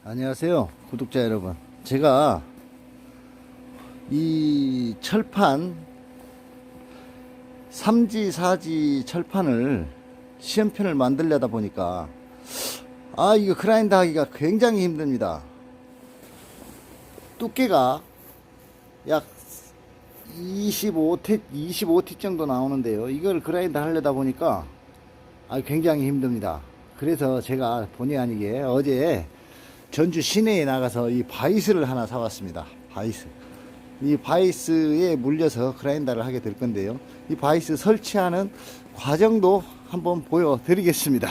안녕하세요 구독자 여러분. 제가 이 철판 3지 4지 철판을 시험편을 만들려다 보니까 이거 그라인드 하기가 굉장히 힘듭니다. 두께가 약 25T 정도 나오는데요, 이걸 그라인드 하려다 보니까 굉장히 힘듭니다. 그래서 제가 본의 아니게 어제 전주 시내에 나가서 이 바이스를 하나 사왔습니다. 이 바이스에 물려서 그라인더를 하게 될 건데요, 이 바이스 설치하는 과정도 한번 보여드리겠습니다.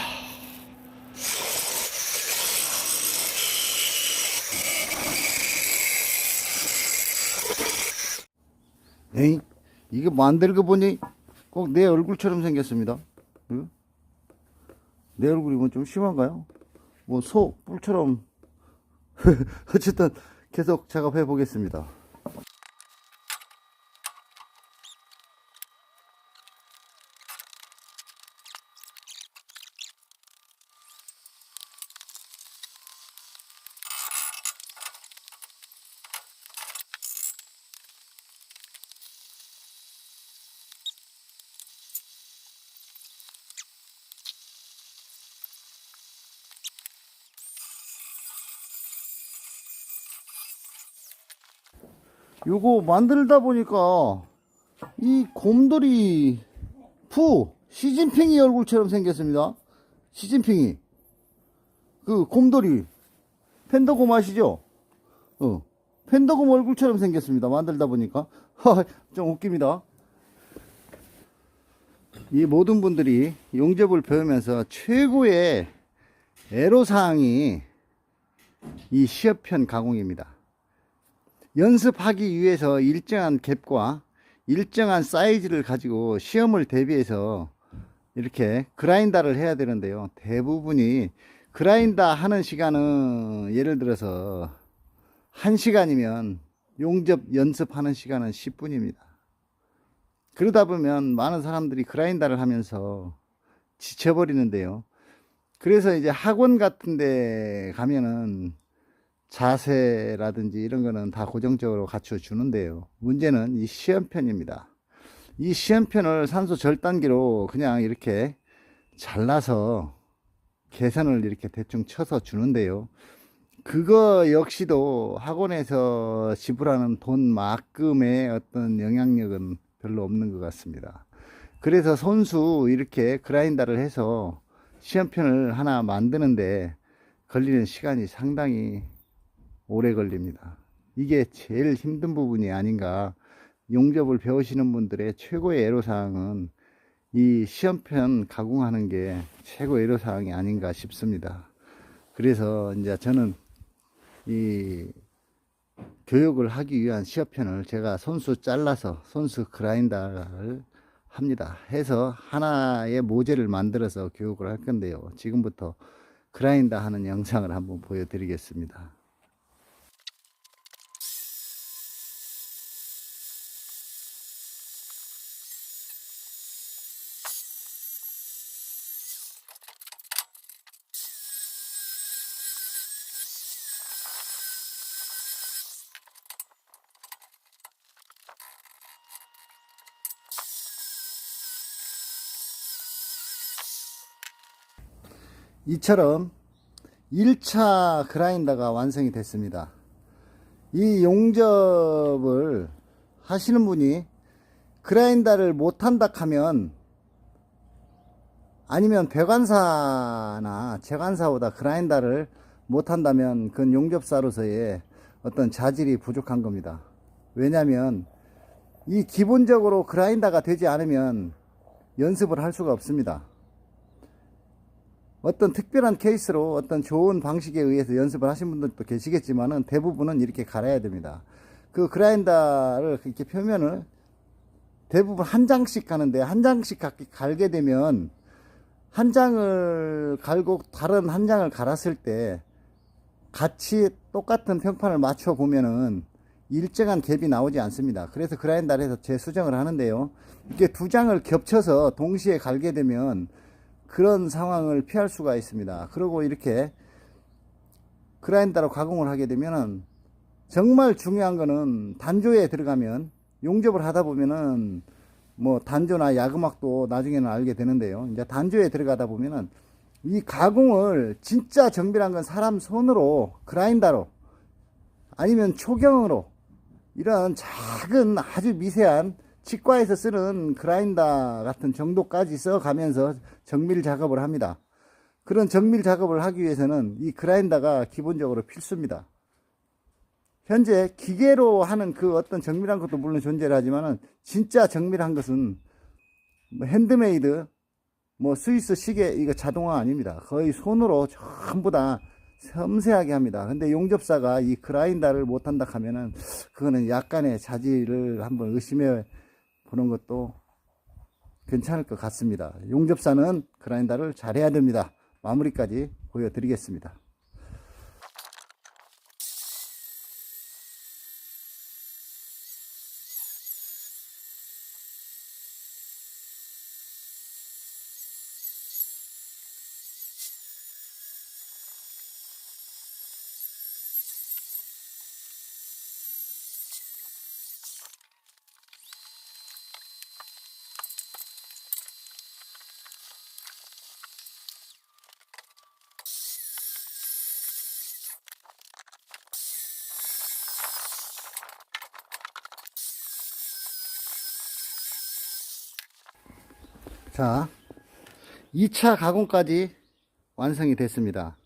에이, 이거 만들고 보니 꼭 내 얼굴처럼 생겼습니다. 응? 내 얼굴이 뭐 좀 심한가요? 뭐 소 뿔처럼. 어쨌든 계속 작업해 보겠습니다. 요거 만들다 보니까 이 곰돌이 시진핑이 얼굴처럼 생겼습니다. 시진핑이 그 곰돌이 팬더곰 아시죠? 팬더곰 얼굴처럼 생겼습니다. 만들다 보니까 좀 웃깁니다. 이 모든 분들이 용접을 배우면서 최고의 애로사항이 이 시어편 가공입니다. 연습하기 위해서 일정한 갭과 일정한 사이즈를 가지고 시험을 대비해서 이렇게 그라인더를 해야 되는데요, 대부분이 그라인더 하는 시간은 예를 들어서 1시간이면 용접 연습하는 시간은 10분입니다. 그러다 보면 많은 사람들이 그라인더를 하면서 지쳐버리는데요, 그래서 이제 학원 같은 데 가면은 자세라든지 이런 거는 다 고정적으로 갖춰 주는데요, 문제는 이 시험편입니다. 이 시험편을 산소 절단기로 그냥 이렇게 잘라서 계산을 이렇게 대충 쳐서 주는데요, 그거 역시도 학원에서 지불하는 돈만큼의 어떤 영향력은 별로 없는 것 같습니다. 그래서 손수 이렇게 그라인더를 해서 시험편을 하나 만드는데 걸리는 시간이 상당히 오래 걸립니다. 이게 제일 힘든 부분이 아닌가. 용접을 배우시는 분들의 최고의 애로사항은 이 시험편 가공하는 게 최고의 애로사항이 아닌가 싶습니다. 그래서 이제 저는 이 교육을 하기 위한 시험편을 제가 손수 잘라서 손수 그라인더를 합니다. 해서 하나의 모재를 만들어서 교육을 할 건데요, 지금부터 그라인더 하는 영상을 한번 보여드리겠습니다. 이처럼 1차 그라인더가 완성이 됐습니다. 이 용접을 하시는 분이 그라인더를 못한다 하면, 아니면 배관사나 제관사보다 그라인더를 못한다면 그건 용접사로서의 어떤 자질이 부족한 겁니다. 왜냐하면 이 기본적으로 그라인더가 되지 않으면 연습을 할 수가 없습니다. 어떤 특별한 케이스로 어떤 좋은 방식에 의해서 연습을 하신 분들도 계시겠지만은 대부분은 이렇게 갈아야 됩니다. 그 그라인더를 이렇게 표면을 대부분 한 장씩 가는데, 한 장씩 갈게 되면 한 장을 갈고 다른 한 장을 갈았을 때 같이 똑같은 평판을 맞춰 보면은 일정한 갭이 나오지 않습니다. 그래서 그라인더를 해서 재수정을 하는데요, 이게 두 장을 겹쳐서 동시에 갈게 되면 그런 상황을 피할 수가 있습니다. 그리고 이렇게 그라인더로 가공을 하게 되면은 정말 중요한 거는 단조에 들어가면 용접을 하다 보면은 뭐 단조나 야금학도 나중에는 알게 되는데요. 이제 단조에 들어가다 보면은 이 가공을 진짜 정밀한 건 사람 손으로 그라인더로 아니면 초경으로 이런 작은 아주 미세한 치과에서 쓰는 그라인더 같은 정도까지 써가면서 정밀 작업을 합니다. 그런 정밀 작업을 하기 위해서는 이 그라인더가 기본적으로 필수입니다. 현재 기계로 하는 그 어떤 정밀한 것도 물론 존재를 하지만은 진짜 정밀한 것은 뭐 핸드메이드, 뭐 스위스 시계, 이거 자동화 아닙니다. 거의 손으로 전부 다 섬세하게 합니다. 근데 용접사가 이 그라인더를 못한다 하면은 그거는 약간의 자질을 한번 의심해 보는 것도 괜찮을 것 같습니다. 용접사는 그라인더를 잘해야 됩니다. 마무리까지 보여드리겠습니다. 자, 2차 가공까지 완성이 됐습니다.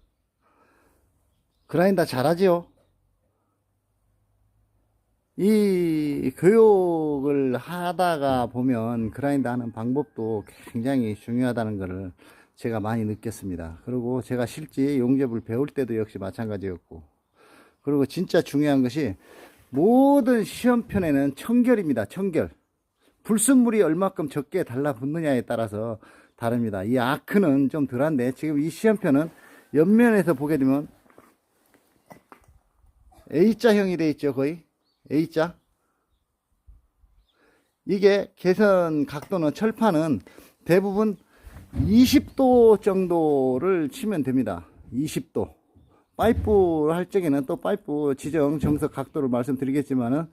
그라인더 잘하지요? 이 교육을 하다가 보면 그라인더 하는 방법도 굉장히 중요하다는 것을 제가 많이 느꼈습니다. 그리고 제가 실제 용접을 배울 때도 역시 마찬가지였고, 그리고 진짜 중요한 것이 모든 시험편에는 청결입니다. 청결. 불순물이 얼마큼 적게 달라붙느냐에 따라서 다릅니다. 이 아크는 좀 덜한데 지금 이 시험편은 옆면에서 보게 되면 A자형이 되어 있죠. 거의 A자. 이게 개선 각도는 철판은 대부분 20도 정도를 치면 됩니다. 20도. 파이프 할 적에는 또 파이프 지정 정석 각도를 말씀드리겠지만은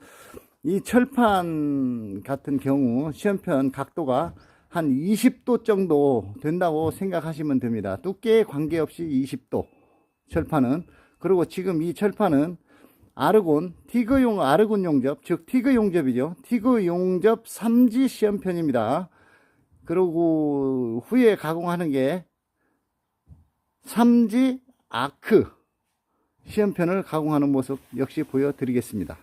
이 철판 같은 경우 시험편 각도가 한 20도 정도 된다고 생각하시면 됩니다. 두께에 관계없이 20도 철판은. 그리고 지금 이 철판은 아르곤, 티그용 아르곤 용접, 즉 티그 용접이죠. 티그 용접 3G 시험편입니다. 그리고 후에 가공하는 게 3G 아크 시험편을 가공하는 모습 역시 보여드리겠습니다.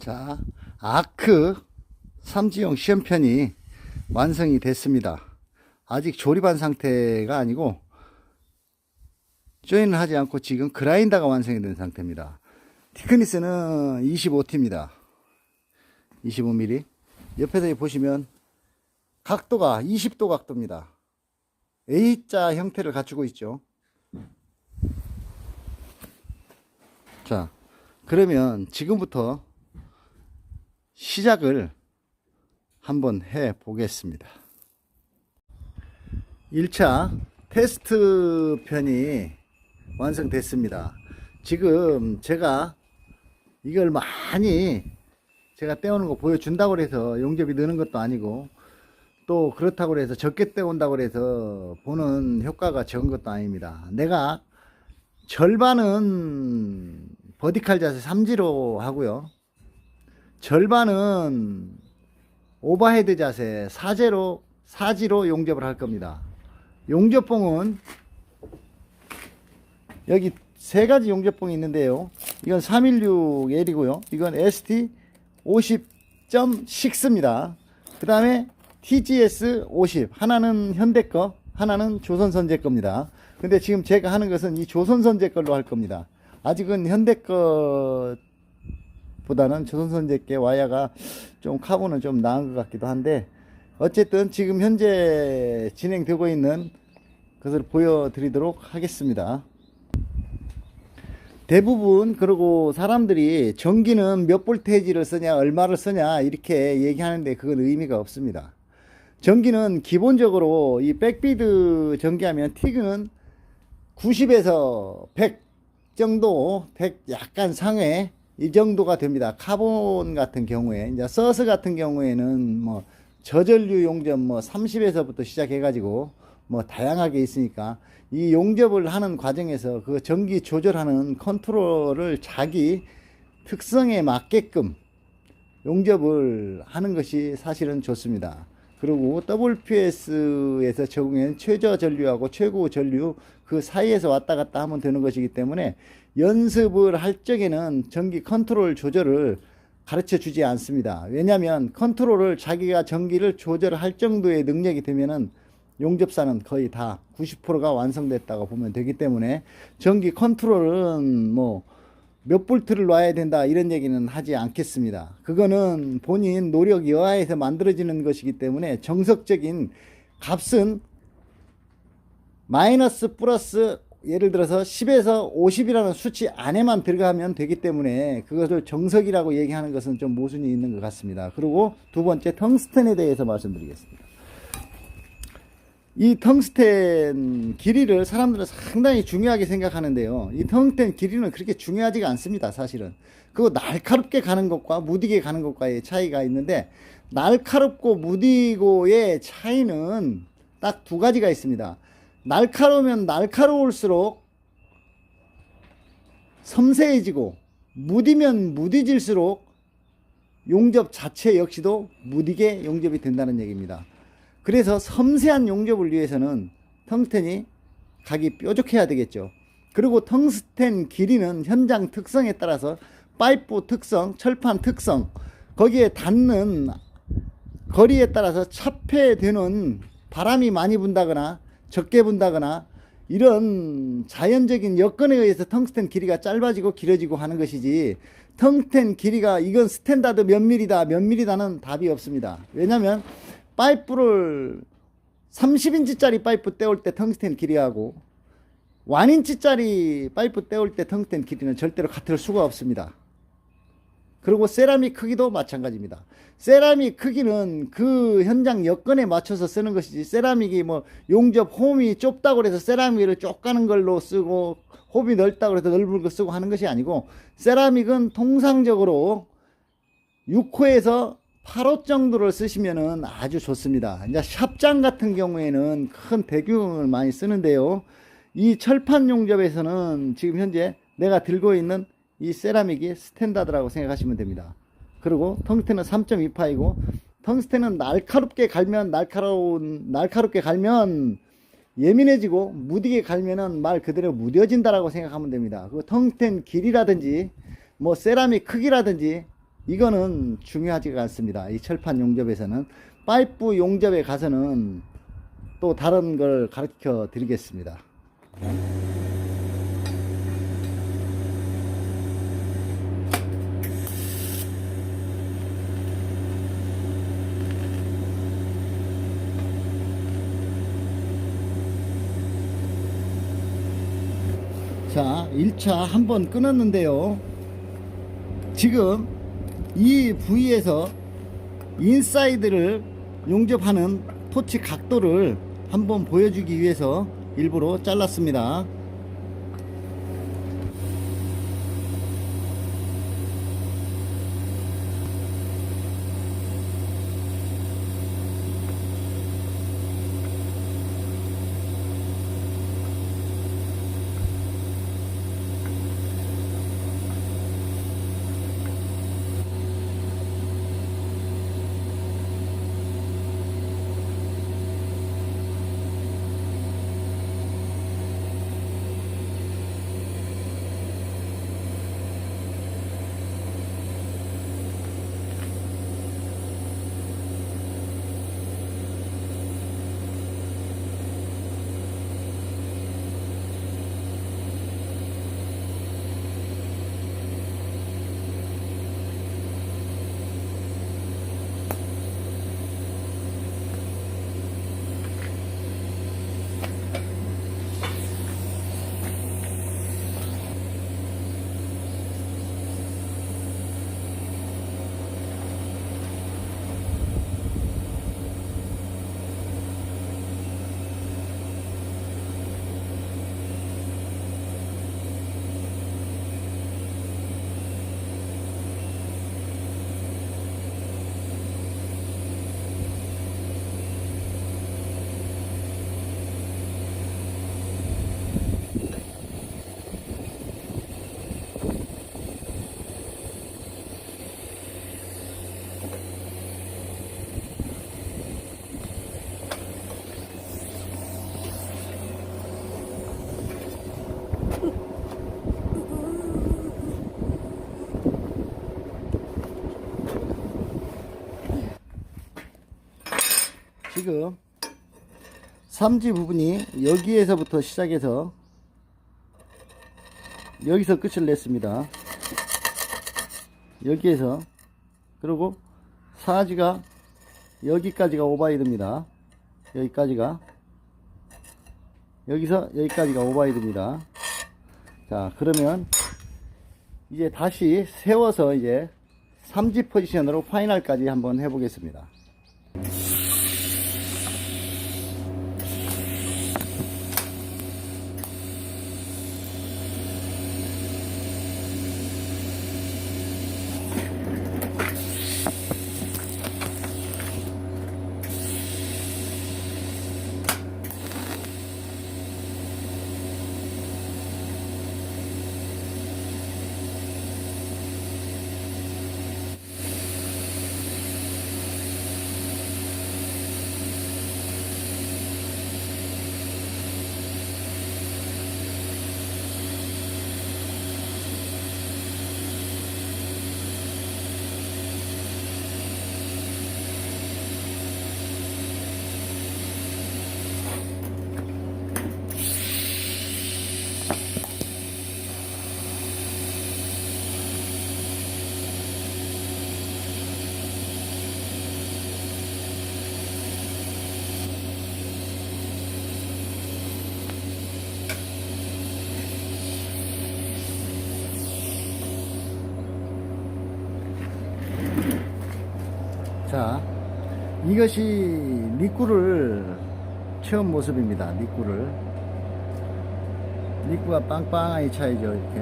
자, 아크 3G용 시험편이 완성이 됐습니다. 아직 조립한 상태가 아니고 조인을 하지 않고 지금 그라인더가 완성이 된 상태입니다. 티크니스는 25T입니다. 25mm. 옆에서 보시면 각도가 20도 각도입니다. A자 형태를 갖추고 있죠. 자, 그러면 지금부터 시작을 한번 해 보겠습니다. 1차 테스트 편이 완성됐습니다. 지금 제가 이걸 많이 제가 떼오는 거 보여준다고 해서 용접이 느는 것도 아니고 또 그렇다고 해서 적게 떼온다고 해서 보는 효과가 적은 것도 아닙니다. 내가 절반은 버티칼 자세 3G로 하고요. 절반은 오버헤드 자세 4G로 용접을 할 겁니다. 용접봉은 여기 세 가지 용접봉이 있는데요. 이건 316L이고요. 이건 ST 50.6입니다. 그 다음에 TGS 50. 하나는 현대 거, 하나는 조선선제 겁니다. 근데 지금 제가 하는 것은 이 조선선제 걸로 할 겁니다. 아직은 현대 거보다는 것보다는 조선선제께 와야가 좀 카본은 좀 나은 것 같기도 한데, 어쨌든 지금 현재 진행되고 있는 것을 보여드리도록 하겠습니다. 대부분 그리고 사람들이 전기는 몇 볼테이지를 쓰냐 얼마를 쓰냐 이렇게 얘기하는데 그건 의미가 없습니다. 전기는 기본적으로 이 백비드 전기하면 티그는 90에서 100 정도, 100 약간 상회 이 정도가 됩니다. 카본 같은 경우에, 이제 서스 같은 경우에는 뭐 저전류 용접 뭐 30에서부터 시작해 가지고 뭐 다양하게 있으니까 이 용접을 하는 과정에서 그 전기 조절하는 컨트롤을 자기 특성에 맞게끔 용접을 하는 것이 사실은 좋습니다. 그리고 WPS에서 적용한 최저 전류하고 최고 전류 그 사이에서 왔다 갔다 하면 되는 것이기 때문에 연습을 할 적에는 전기 컨트롤 조절을 가르쳐 주지 않습니다. 왜냐하면 컨트롤을 자기가 전기를 조절할 정도의 능력이 되면은 용접사는 거의 다 90%가 완성됐다고 보면 되기 때문에 전기 컨트롤은 뭐 몇 볼트를 놔야 된다 이런 얘기는 하지 않겠습니다. 그거는 본인 노력 여하에서 만들어지는 것이기 때문에 정석적인 값은 마이너스 플러스 예를 들어서 10에서 50이라는 수치 안에만 들어가면 되기 때문에 그것을 정석이라고 얘기하는 것은 좀 모순이 있는 것 같습니다. 그리고 두 번째 텅스텐에 대해서 말씀드리겠습니다. 이 텅스텐 길이를 사람들은 상당히 중요하게 생각하는데요. 이 텅스텐 길이는 그렇게 중요하지가 않습니다. 사실은. 그거 날카롭게 가는 것과 무디게 가는 것과의 차이가 있는데, 날카롭고 무디고의 차이는 딱 두 가지가 있습니다. 날카로우면 날카로울수록 섬세해지고, 무디면 무디질수록 용접 자체 역시도 무디게 용접이 된다는 얘기입니다. 그래서 섬세한 용접을 위해서는 텅스텐이 각이 뾰족해야 되겠죠. 그리고 텅스텐 길이는 현장 특성에 따라서 파이프 특성, 철판 특성, 거기에 닿는 거리에 따라서 차폐되는 바람이 많이 분다거나 적게 분다거나 이런 자연적인 여건에 의해서 텅스텐 길이가 짧아지고 길어지고 하는 것이지, 텅스텐 길이가 이건 스탠다드 몇 밀리다 몇 밀리다는 답이 없습니다. 왜냐하면 파이프를 30인치짜리 파이프 떼올 때 텅스텐 길이하고 1인치짜리 파이프 떼올 때 텅스텐 길이는 절대로 같을 수가 없습니다. 그리고 세라믹 크기도 마찬가지입니다. 세라믹 크기는 그 현장 여건에 맞춰서 쓰는 것이지, 세라믹이 뭐 용접 홈이 좁다고 해서 세라믹을 쪽 가는 걸로 쓰고 홈이 넓다고 해서 넓은 거 쓰고 하는 것이 아니고, 세라믹은 통상적으로 6호에서 8호 정도를 쓰시면은 아주 좋습니다. 이제 샵장 같은 경우에는 큰 대규모를 많이 쓰는데요. 이 철판 용접에서는 지금 현재 내가 들고 있는 이 세라믹이 스탠다드라고 생각하시면 됩니다. 그리고 텅스텐은 3.28이고, 텅스텐은 날카롭게 갈면 날카롭게 갈면 예민해지고, 무디게 갈면은 말 그대로 무뎌진다라고 생각하면 됩니다. 그 텅스텐 길이라든지 뭐 세라믹 크기라든지 이거는 중요하지가 않습니다. 이 철판 용접에서는. 파이프 용접에 가서는 또 다른 걸 가르쳐 드리겠습니다. 자, 1차 한번 끊었는데요. 지금 이 부위에서 인사이드를 용접하는 토치 각도를 한번 보여주기 위해서 일부러 잘랐습니다. 지금 삼지 부분이 여기에서부터 시작해서 여기서 끝을 냈습니다. 여기에서, 그리고 사지가 여기까지가 오바이드입니다. 여기까지가, 여기서 여기까지가 오바이드입니다. 자, 그러면 이제 다시 세워서 이제 삼지 포지션으로 파이널까지 한번 해보겠습니다. 자, 이것이 니꾸를 체험 모습입니다. 니꾸가 빵빵하게 차이죠. 이렇게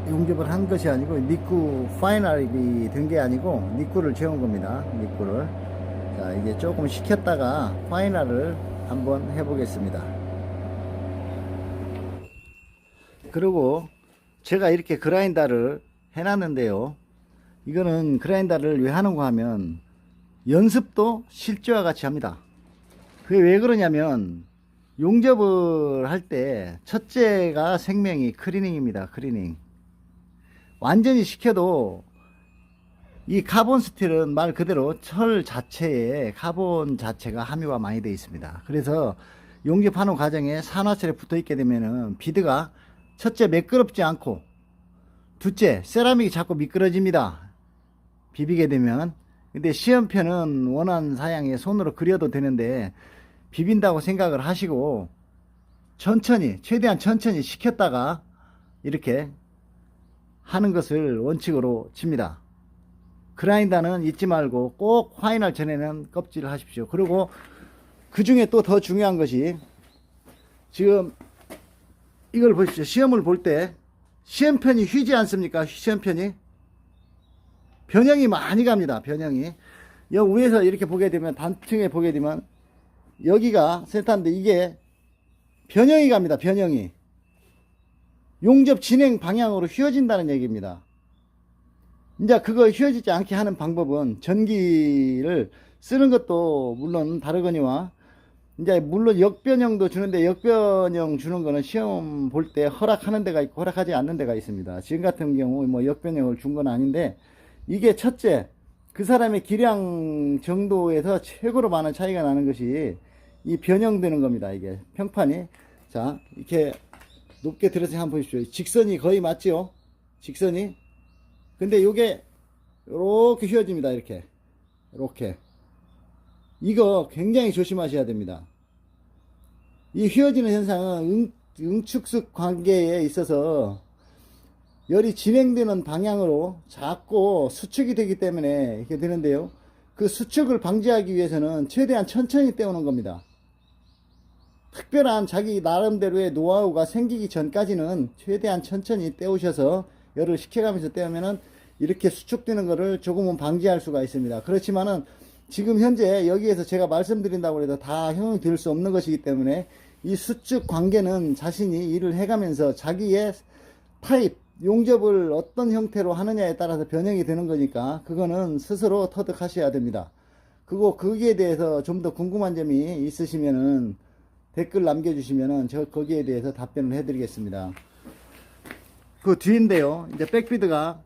용접을 한 것이 아니고 니꾸 파이널이 된 게 아니고 니꾸를 채운 겁니다. 니꾸를. 자, 이제 조금 식혔다가 파이널을 한번 해보겠습니다. 그리고 제가 이렇게 그라인더를 해놨는데요. 이거는 그라인더를 왜 하는가 하면 연습도 실제와 같이 합니다. 그게 왜 그러냐면 용접을 할 때 첫째가 생명이 클리닝입니다. 클리닝. 완전히 식혀도 이 카본 스틸은 말 그대로 철 자체에 카본 자체가 함유가 많이 되어 있습니다. 그래서 용접하는 과정에 산화철에 붙어 있게 되면은 비드가 첫째 매끄럽지 않고, 둘째 세라믹이 자꾸 미끄러집니다. 비비게 되면. 근데 시험편은 원한 사양에 손으로 그려도 되는데 비빈다고 생각을 하시고 천천히, 최대한 천천히 식혔다가 이렇게 하는 것을 원칙으로 칩니다. 그라인더는 잊지 말고 꼭 파이널 전에는 껍질을 하십시오. 그리고 그 중에 또 더 중요한 것이, 지금 이걸 보십시오. 시험을 볼 때 시험편이 휘지 않습니까? 시험편이 변형이 많이 갑니다. 변형이 여기 위에서 이렇게 보게 되면, 단층에 보게 되면 여기가 센터인데 이게 변형이 갑니다. 변형이 용접 진행 방향으로 휘어진다는 얘기입니다. 이제 그거 휘어지지 않게 하는 방법은 전기를 쓰는 것도 물론 다르거니와, 이제 물론 역변형도 주는데 역변형 주는 거는 시험 볼 때 허락하는 데가 있고 허락하지 않는 데가 있습니다. 지금 같은 경우 뭐 역변형을 준 건 아닌데, 이게 첫째 그 사람의 기량 정도에서 최고로 많은 차이가 나는 것이 이 변형되는 겁니다. 이게 평판이, 자 이렇게 높게 들어서 한번 보십시오. 직선이 거의 맞지요? 직선이. 근데 요게 이렇게 휘어집니다. 이렇게 이거 굉장히 조심하셔야 됩니다. 이 휘어지는 현상은 응축sức 관계에 있어서 열이 진행되는 방향으로 자꾸 수축이 되기 때문에 이렇게 되는데요. 그 수축을 방지하기 위해서는 최대한 천천히 떼우는 겁니다. 특별한 자기 나름대로의 노하우가 생기기 전까지는 최대한 천천히 떼우셔서 열을 식혀가면서 떼우면은 이렇게 수축되는 것을 조금은 방지할 수가 있습니다. 그렇지만은 지금 현재 여기에서 제가 말씀드린다고 해도 다 형용이 될 수 없는 것이기 때문에 이 수축 관계는 자신이 일을 해가면서 자기의 타입, 용접을 어떤 형태로 하느냐에 따라서 변형이 되는 거니까 그거는 스스로 터득하셔야 됩니다. 그리고 거기에 대해서 좀 더 궁금한 점이 있으시면은 댓글 남겨주시면은 저 거기에 대해서 답변을 해드리겠습니다. 그 뒤인데요. 이제 백피드가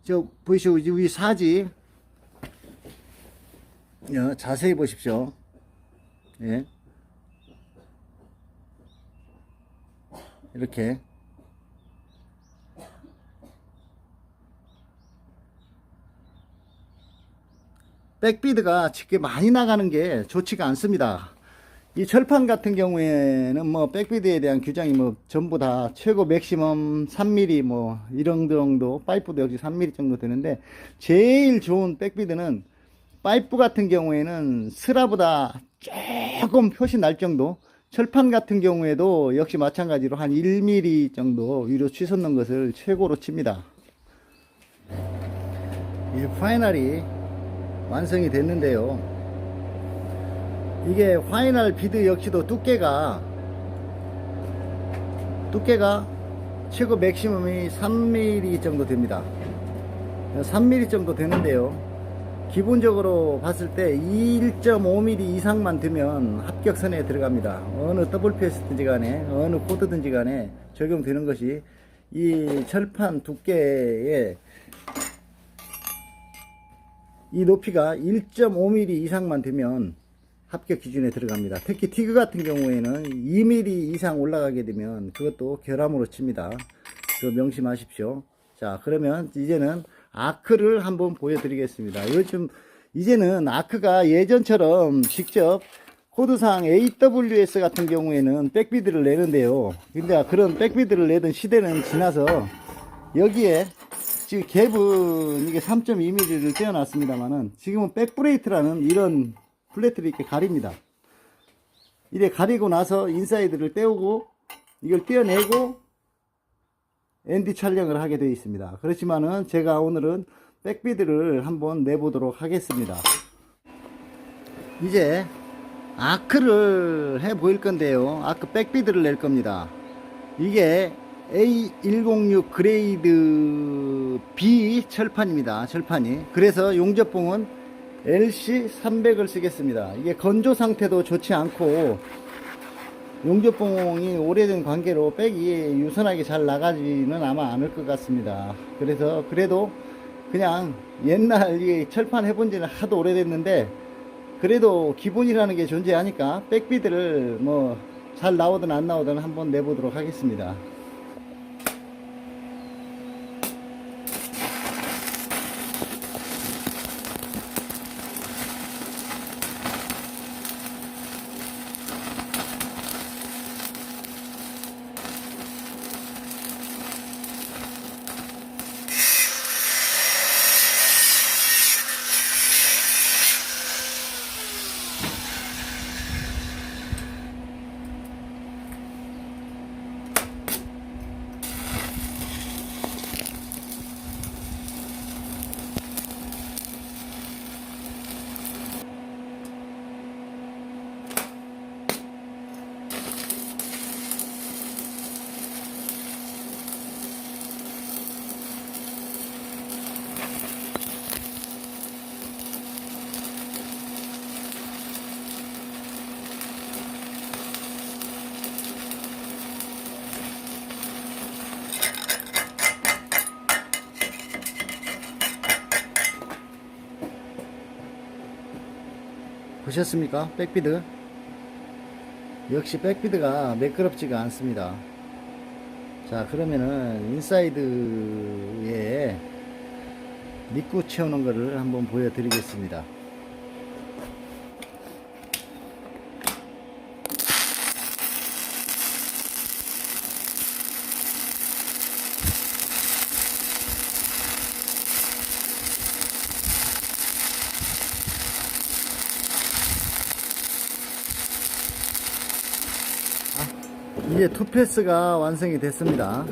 저 보이시고 위 사지, 자세히 보십시오. 예. 이렇게 백비드가 지금 많이 나가는 게 좋지가 않습니다. 이 철판 같은 경우에는 뭐 백비드에 대한 규정이 뭐 전부 다 최고 맥시멈 3mm 뭐 이런 정도, 파이프도 역시 3mm 정도 되는데, 제일 좋은 백비드는 파이프 같은 경우에는 스라보다 조금 표시 날 정도, 철판 같은 경우에도 역시 마찬가지로 한 1mm 정도 위로 치솟는 것을 최고로 칩니다. 이 파이널이 완성이 됐는데요. 이게 파이널 비드 역시도 두께가 최고 맥시멈이 3mm 정도 됩니다. 3mm 정도 되는데요. 기본적으로 봤을 때 1.5mm 이상만 되면 합격선에 들어갑니다. 어느 WPS든지 간에 어느 코드든지 간에 적용되는 것이 이 철판 두께의 이 높이가 1.5mm 이상만 되면 합격 기준에 들어갑니다. 특히 티그 같은 경우에는 2mm 이상 올라가게 되면 그것도 결함으로 칩니다. 그거 명심하십시오. 자, 그러면 이제는 아크를 한번 보여드리겠습니다. 요즘 이제는 아크가 예전처럼 직접 코드상 AWS 같은 경우에는 백비드를 내는데요. 근데 그런 백비드를 내던 시대는 지나서 여기에 지금 갭은 이게 3.2mm를 떼어놨습니다만은 지금은 백브레이트라는 이런 플랫을 이렇게 가립니다. 이래 가리고 나서 인사이드를 떼우고 이걸 떼어내고 ND 촬영을 하게 되어 있습니다. 그렇지만은 제가 오늘은 백비드를 한번 내보도록 하겠습니다. 이제 아크를 해 보일 건데요. 아크 백비드를 낼 겁니다. 이게 A106 그레이드 B 철판입니다. 철판이. 그래서 용접봉은 LC300을 쓰겠습니다. 이게 건조 상태도 좋지 않고 용접봉이 오래된 관계로 백이 유선하게 잘 나가지는 아마 않을 것 같습니다. 그래서 그래도 그냥 옛날 이 철판 해본 지는 하도 오래됐는데 그래도 기본이라는 게 존재하니까 백비드를 뭐 잘 나오든 안 나오든 한번 내보도록 하겠습니다. 보셨습니까? 백비드. 역시 백비드가 매끄럽지가 않습니다. 자, 그러면은 인사이드에 니꾸 채우는 거를 한번 보여드리겠습니다. 이제 투패스가 완성이 됐습니다.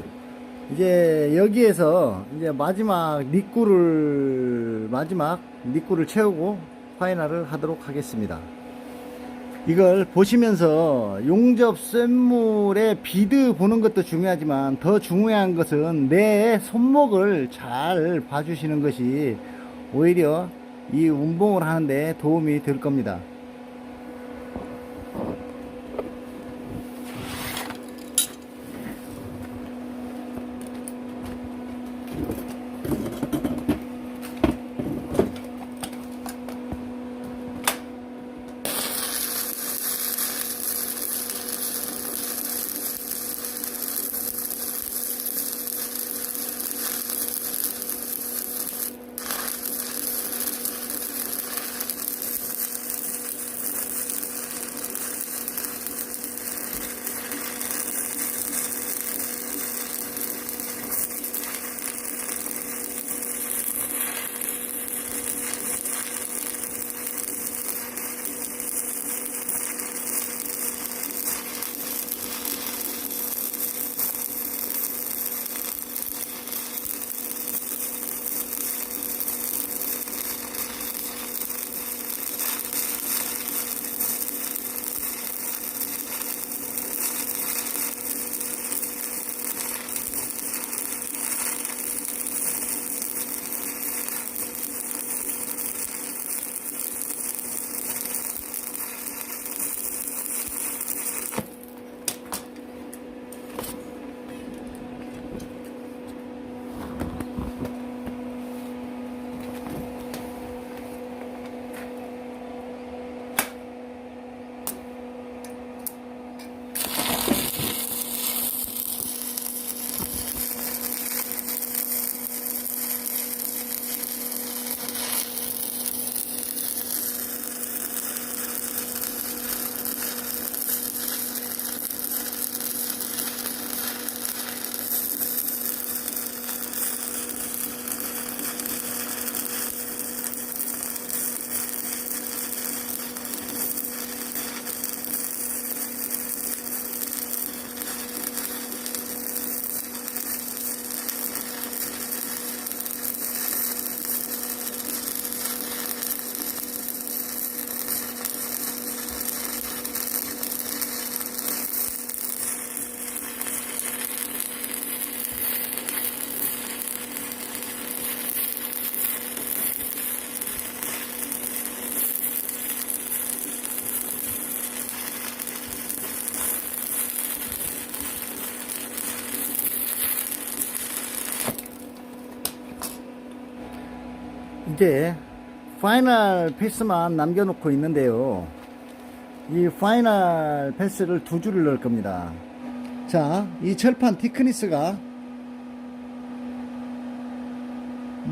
이제 여기에서 이제 마지막 니꾸를 채우고 파이널을 하도록 하겠습니다. 이걸 보시면서 용접 쇳물의 비드 보는 것도 중요하지만 더 중요한 것은 내 손목을 잘 봐주시는 것이 오히려 이 운봉을 하는데 도움이 될 겁니다. 이제 파이널 패스만 남겨놓고 있는데요. 이 파이널 패스를 두 줄을 넣을 겁니다. 자, 이 철판 티크니스가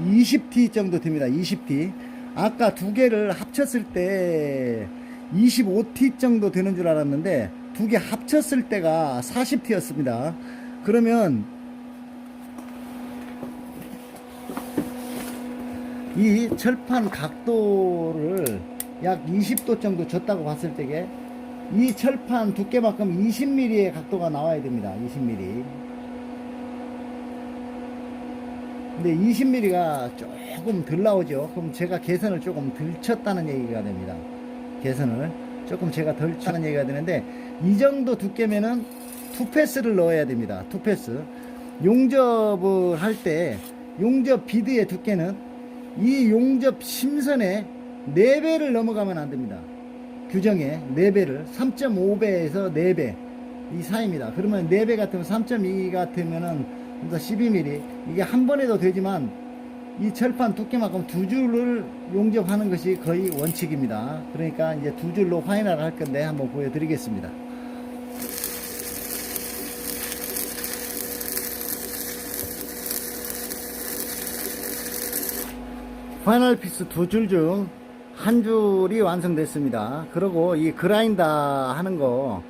20T 정도 됩니다. 20T. 아까 두 개를 합쳤을 때 25T 정도 되는 줄 알았는데 두 개 합쳤을 때가 40T였습니다. 그러면 이 철판 각도를 약 20도 정도 줬다고 봤을 때에 이 철판 두께만큼 20mm의 각도가 나와야 됩니다. 20mm. 근데 20mm가 조금 덜 나오죠. 그럼 제가 개선을 조금 덜 쳤다는 얘기가 됩니다. 개선을 조금 제가 덜 쳤다는 얘기가 되는데, 이 정도 두께면은 투패스를 넣어야 됩니다. 투패스. 용접을 할 때 용접 비드의 두께는 이 용접 심선의 4배를 넘어가면 안 됩니다. 규정에 4배를 3.5배에서 4배 이 사이입니다. 그러면 4배 같으면 3.2 같으면은 12mm, 이게 한 번에도 되지만 이 철판 두께만큼 두 줄을 용접하는 것이 거의 원칙입니다. 그러니까 이제 두 줄로 파이널을 할 건데 한번 보여드리겠습니다. 파이널 피스 두 줄 중 한 줄이 완성됐습니다. 그리고 이 그라인더 하는 거,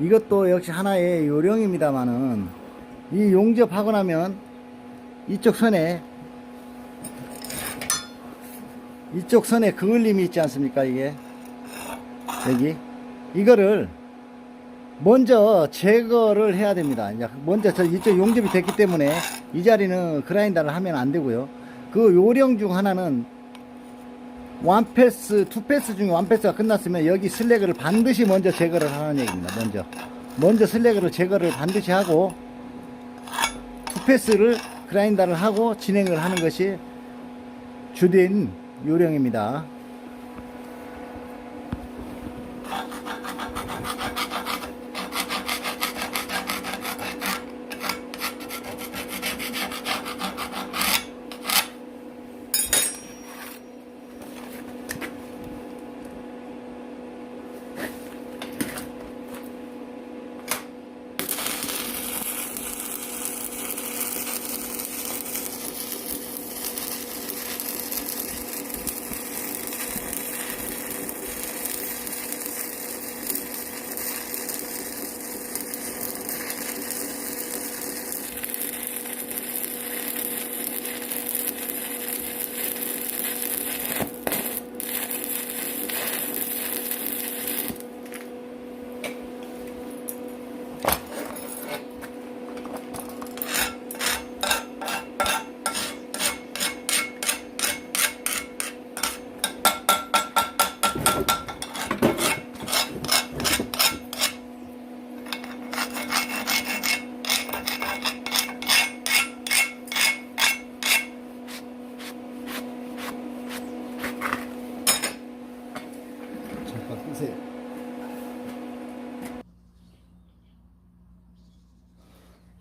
이것도 역시 하나의 요령입니다만은, 이 용접하고 나면 이쪽 선에 그을림이 있지 않습니까? 이게 여기 이거를 먼저 제거를 해야 됩니다. 먼저 이쪽 용접이 됐기 때문에 이 자리는 그라인더를 하면 안 되고요. 그 요령 중 하나는 원패스, 투패스 중에 원패스가 끝났으면 여기 슬래그를 반드시 먼저 제거를 하는 얘기입니다. 먼저 슬래그를 제거를 반드시 하고 투패스를 그라인더를 하고 진행을 하는 것이 주된 요령입니다.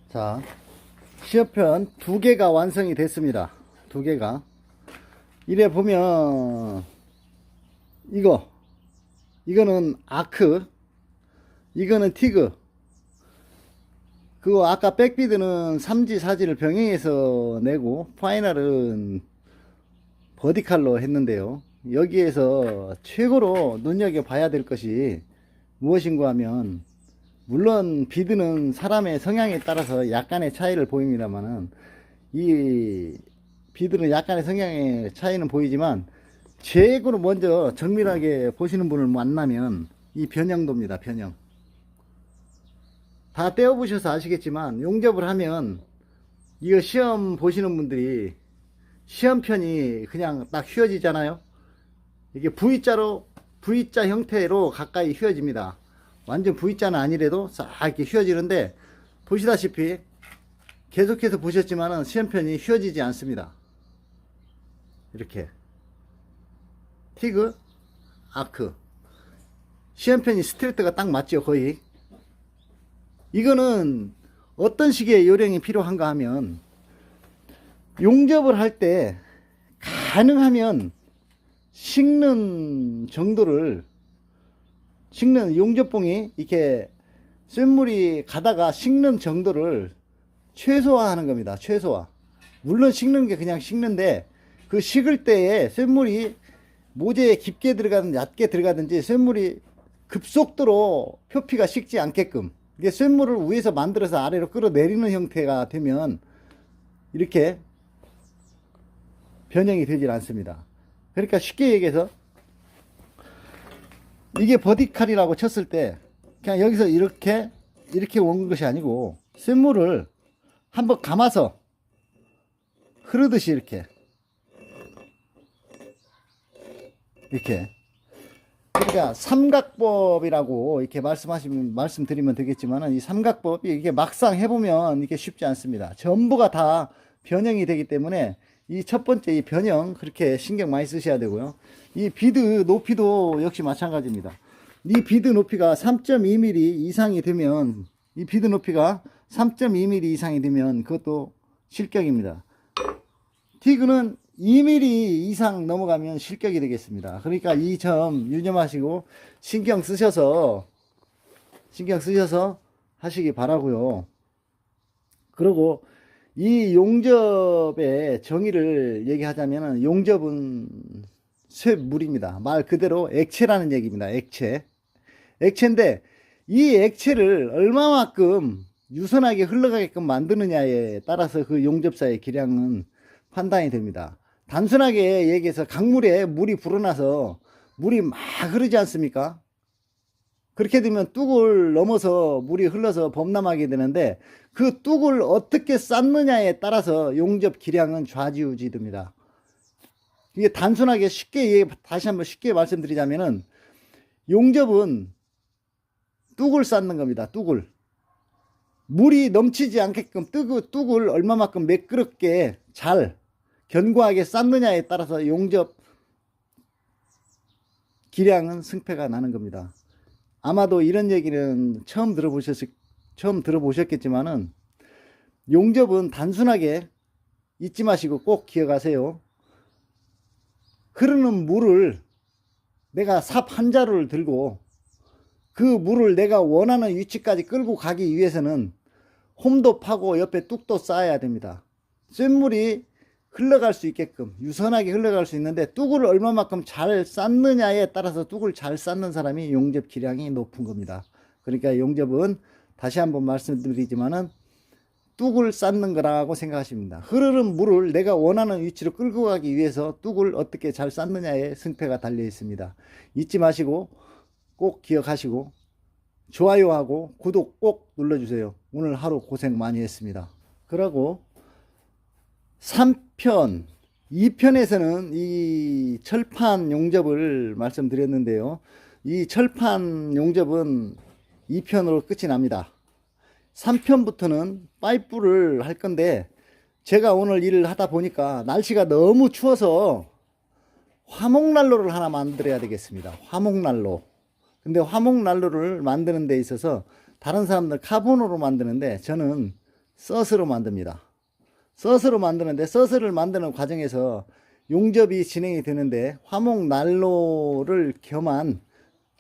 자, 시어편 두 개가 완성이 됐습니다. 두 개가. 이래 보면 이거는 아크, 이거는 티그. 그거 아까 백비드는 3지 4지를 병행해서 내고 파이널은 버디칼로 했는데요. 여기에서 최고로 눈여겨봐야 될 것이 무엇인가 하면, 물론 비드는 사람의 성향에 따라서 약간의 차이를 보입니다만은, 이 비드는 약간의 성향의 차이는 보이지만 최고로 먼저 정밀하게 보시는 분을 만나면 이 변형도입니다. 변형. 다 떼어보셔서 아시겠지만 용접을 하면 이거 시험 보시는 분들이 시험편이 그냥 딱 휘어지잖아요. 이게 V자 형태로 가까이 휘어집니다. 완전 V자는 아니래도 싹 이렇게 휘어지는데, 보시다시피 계속해서 보셨지만은 시험편이 휘어지지 않습니다. 이렇게 티그, 아크, 시험편이 스트레이트가 딱 맞죠. 거의. 이거는 어떤 식의 요령이 필요한가 하면, 용접을 할 때 가능하면 식는 정도를, 식는 용접봉이 이렇게 쇳물이 가다가 식는 정도를 최소화하는 겁니다. 최소화. 물론 식는 게 그냥 식는데, 그 식을 때에 쇳물이 모재에 깊게 들어가든지 얕게 들어가든지 쇳물이 급속도로 표피가 식지 않게끔, 이게 쇳물을 위에서 만들어서 아래로 끌어내리는 형태가 되면 이렇게 변형이 되질 않습니다. 그러니까 쉽게 얘기해서 이게 버디칼이라고 쳤을 때 그냥 여기서 이렇게 온 것이 아니고 쇳물을 한번 감아서 흐르듯이 이렇게 그러니까 삼각법이라고 이렇게 말씀드리면 되겠지만은, 이 삼각법이 이게 막상 해보면 이게 쉽지 않습니다. 전부가 다 변형이 되기 때문에 이 첫 번째 이 변형 그렇게 신경 많이 쓰셔야 되고요. 이 비드 높이도 역시 마찬가지입니다. 이 비드 높이가 3.2mm 이상이 되면, 이 비드 높이가 3.2mm 이상이 되면 그것도 실격입니다. 티그는 2mm 이상 넘어가면 실격이 되겠습니다. 그러니까 이 점 유념하시고 신경 쓰셔서 하시기 바라고요. 그리고 이 용접의 정의를 얘기하자면, 용접은 쇳물입니다. 말 그대로 액체라는 얘기입니다. 액체인데 이 액체를 얼마만큼 유선하게 흘러가게끔 만드느냐에 따라서 그 용접사의 기량은 판단이 됩니다. 단순하게 얘기해서 강물에 물이 불어나서 물이 막 흐르지 않습니까? 그렇게 되면 뚝을 넘어서 물이 흘러서 범람하게 되는데, 그 뚝을 어떻게 쌓느냐에 따라서 용접 기량은 좌지우지됩니다. 이게 단순하게 다시 한번 쉽게 말씀드리자면은, 용접은 뚝을 쌓는 겁니다. 뚝을. 물이 넘치지 않게끔 뚝을 얼마만큼 매끄럽게 잘 견고하게 쌓느냐에 따라서 용접 기량은 승패가 나는 겁니다. 아마도 이런 얘기는 처음 들어보셨겠지만은, 용접은 단순하게 잊지 마시고 꼭 기억하세요. 흐르는 물을 내가 삽 한 자루를 들고 그 물을 내가 원하는 위치까지 끌고 가기 위해서는 홈도 파고 옆에 뚝도 쌓아야 됩니다. 쇳물이 흘러갈 수 있게끔 유선하게 흘러갈 수 있는데, 뚝을 얼마만큼 잘 쌓느냐에 따라서 뚝을 잘 쌓는 사람이 용접 기량이 높은 겁니다. 그러니까 용접은 다시 한번 말씀드리지만은 뚝을 쌓는 거라고 생각하십니다. 흐르는 물을 내가 원하는 위치로 끌고 가기 위해서 뚝을 어떻게 잘 쌓느냐에 승패가 달려 있습니다. 잊지 마시고 꼭 기억하시고 좋아요하고 구독 꼭 눌러주세요. 오늘 하루 고생 많이 했습니다. 그러고 3편, 2편에서는 이 철판 용접을 말씀드렸는데요. 이 철판 용접은 2편으로 끝이 납니다. 3편부터는 파이프를 할 건데, 제가 오늘 일을 하다 보니까 날씨가 너무 추워서 화목난로를 하나 만들어야 되겠습니다. 화목난로. 근데 화목난로를 만드는 데 있어서 다른 사람들 카본으로 만드는데 저는 서스로 만듭니다. 서스로 만드는데, 서스를 만드는 과정에서 용접이 진행이 되는데 화목난로를 겸한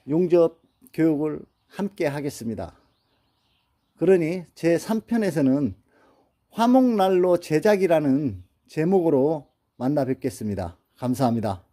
용접 교육을 함께 하겠습니다. 그러니 제 3편에서는 화목난로 제작이라는 제목으로 만나 뵙겠습니다. 감사합니다.